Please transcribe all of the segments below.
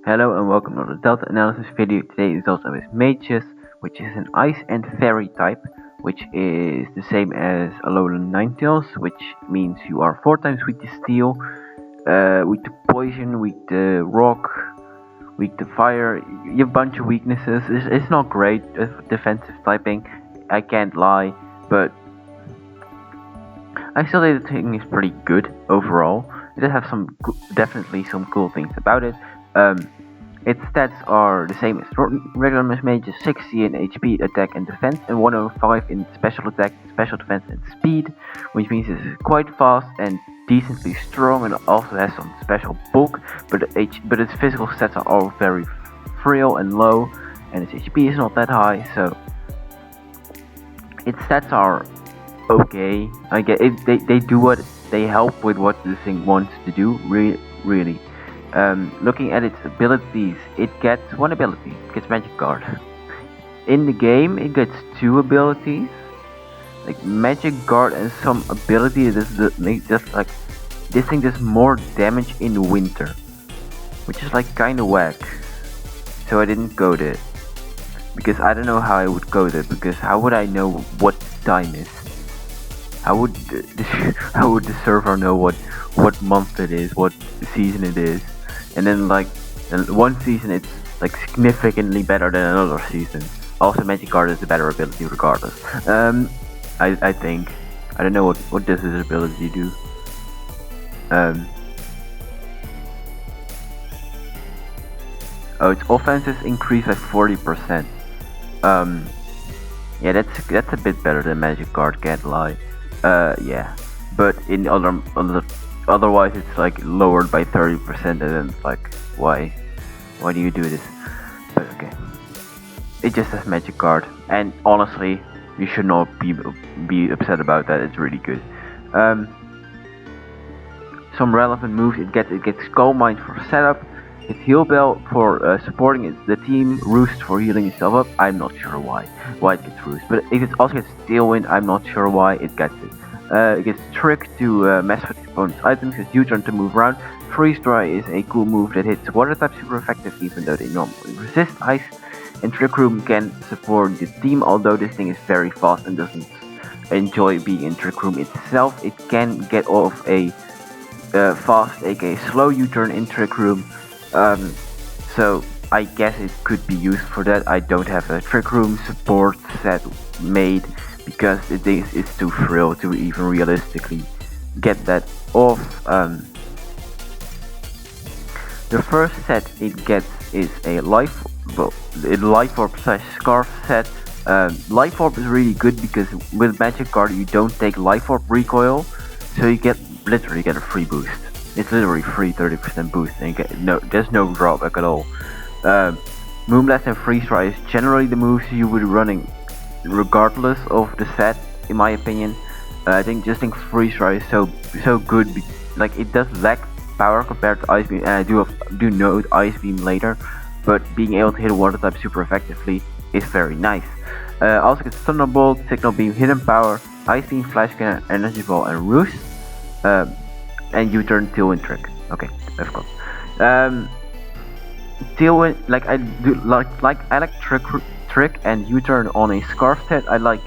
Hello and welcome to the Delta Analysis video. Today is also Mismagius, which is an Ice and Fairy type, which is the same as Alolan Ninetales, which means you are 4 times weak to Steel, weak to Poison, weak to Rock, weak to Fire. You have a bunch of weaknesses. It's not great defensive typing, I can't lie, but I still think it's pretty good overall. It does have definitely some cool things about it. Its stats are the same as regular Mismagius: 60 in HP, attack and defense, and 105 in special attack, special defense, and speed, which means it's quite fast and decently strong, and also has some special bulk. But its physical stats are all very frail and low, and its HP is not that high, so its stats are okay. I get it. They do what they help with what the thing wants to do. Really. Looking at its abilities, it gets one ability. It gets Magic Guard. In the game, it gets 2 abilities, like Magic Guard and some ability. This thing does more damage in winter, which is like kind of whack. So I didn't go there because I don't know how I would go there. Because how would I know what time is? How would the server know what month it is, what season it is? And then one season it's like significantly better than another season. Also, Magic Guard is a better ability regardless. I think. I don't know what does this ability do. Oh, its offense is increased by 40%. Yeah, that's a bit better than Magic Guard, can't lie. Yeah, but in otherwise it's like lowered by 30%, and then it's like, why do you do this? But okay, it just has Magic Guard, and honestly, you should not be upset about that. It's really good. Some relevant moves: it gets Skull Mine for setup, it's Heal Bell for supporting the team, Roost for healing itself up. I'm not sure why it gets Roost, but it also gets Tailwind. I'm not sure why it gets it. It gets Trick to mess with the opponent's items, it's U-turn to move around. Freeze Dry is a cool move that hits water type super effective, even though they normally resist ice. And Trick Room can support the team, although this thing is very fast and doesn't enjoy being in Trick Room itself. It can get off a fast, aka slow U-turn in Trick Room. So I guess it could be used for that. I don't have a Trick Room support set made because it's too frail to even realistically get that off. The first set it gets is a Life Orb / Scarf set. Life Orb is really good because with Magic Guard you don't take Life Orb recoil, so you literally get a free boost. It's literally free 30% boost, and there's no drawback at all. Moonblast and Freeze Dry is generally the moves you would be running regardless of the set, in my opinion. I think Freeze Dry is so good, like it does lack power compared to Ice Beam, and I do know Ice Beam later, but being able to hit a water type super effectively is very nice. Also gets Thunderbolt, Signal Beam, Hidden Power, Ice Beam, Flash Cannon, Energy Ball, and Roost. And U-turn, Tailwind, Trick. Okay, of course. Tailwind, like I like Trick and U-turn on a Scarf set. I like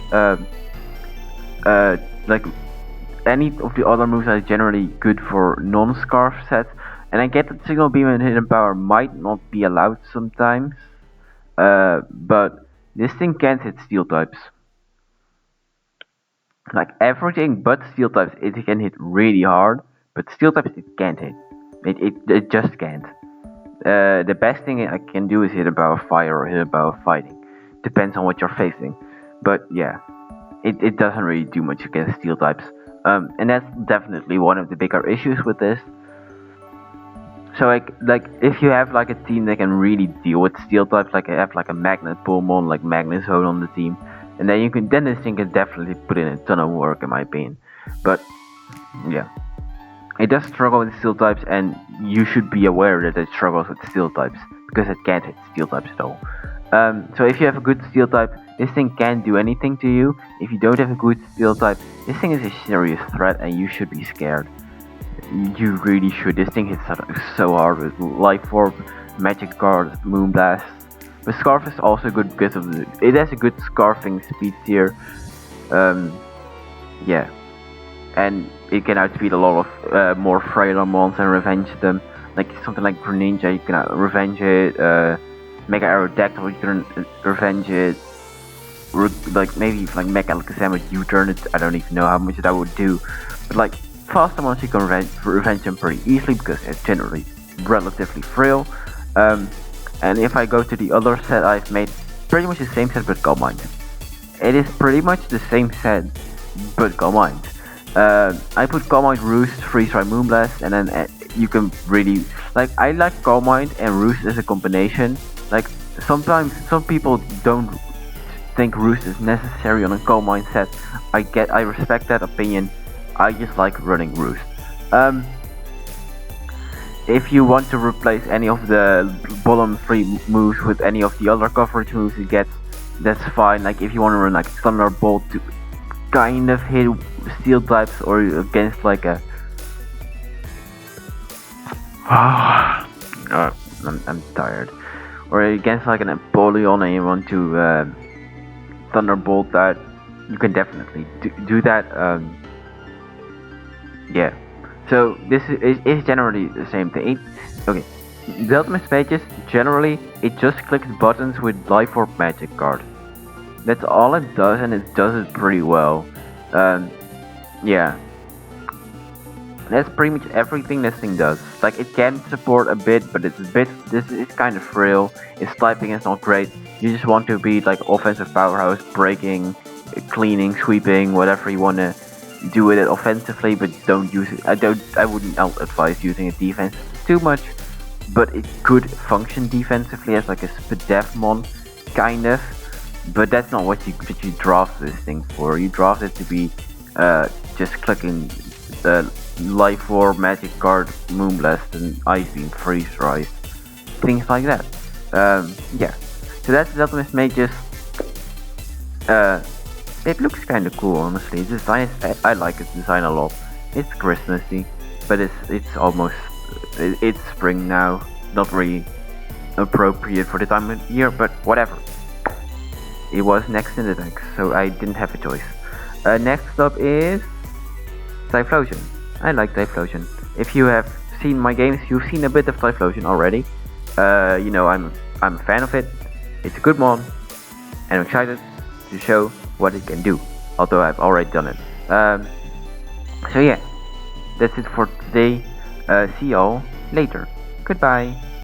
any of the other moves are generally good for non-Scarf sets. And I get that Signal Beam and Hidden Power might not be allowed sometimes, but this thing can't hit Steel types. Like everything but Steel types, it can hit really hard. But Steel types it can't hit. It just can't. The best thing I can do is hit a bow of fire or hit a bow of fighting. Depends on what you're facing. But yeah, it doesn't really do much against Steel types. And that's definitely one of the bigger issues with this. So like if you have like a team that can really deal with Steel types, like have like a Magnet Pokemon, like Magnet Zone on the team, and then this thing can definitely put in a ton of work, in my opinion. But yeah. It does struggle with Steel types, and you should be aware that it struggles with Steel types, because it can't hit Steel types at all. So if you have a good Steel type, this thing can't do anything to you. If you don't have a good Steel type, this thing is a serious threat, and you should be scared. You really should. This thing hits so hard with Life Orb, Magic Guard, Moonblast. But Scarf is also good because it has a good scarfing speed tier. Yeah, and it can outspeed a lot of more frailer mons and revenge them. Like something like Greninja, you can revenge it. Mega Aerodactyl, you can revenge it. Like maybe like Mega Alakazam, you turn it. I don't even know how much that would do. But like faster ones, you can revenge them pretty easily because it's generally relatively frail. And if I go to the other set I've made, pretty much the same set but Calm Mind. It is pretty much the same set but Calm Mind. I put Calm Mind, Roost, Freeze Dry, Moonblast, and then you can really like. I like Calm Mind and Roost as a combination. Like sometimes some people don't think Roost is necessary on a Calm Mind set. I respect that opinion. I just like running Roost. If you want to replace any of the bottom 3 moves with any of the other coverage moves it gets, that's fine. Like if you want to run like Thunderbolt to kind of hit steel types, or against like a I'm tired, or against like an Empoleon and you want to Thunderbolt that, you can definitely do that. Yeah, so this is generally the same thing. Okay, the Ultimate Mages, generally it just clicks buttons with Life Orb Magic Card. That's all it does, and it does it pretty well. Yeah, that's pretty much everything this thing does. Like it can support a bit, but this is kind of frail. Its typing is not great. You just want to be like offensive powerhouse, breaking, cleaning, sweeping, whatever you want to do with it offensively, but don't use it. I wouldn't advise using it defensively too much, but it could function defensively as like a Spadefmon, kind of. But that's not what you draft this thing for. You draft it to be just clicking the Life Orb, Magic Card, Moonblast, and Ice Beam, Freeze Rise, things like that. Yeah. So that's the Ultimate Mages. It looks kind of cool, honestly. The design I like its design a lot. It's Christmassy, but it's almost it's spring now. Not really appropriate for the time of year, but whatever. It was next in the deck, so I didn't have a choice. Next up is Typhlosion. I like Typhlosion. If you have seen my games, you've seen a bit of Typhlosion already. You know I'm a fan of it. It's a good mon, and I'm excited to show what it can do. Although I've already done it. So yeah, that's it for today. See y'all later. Goodbye.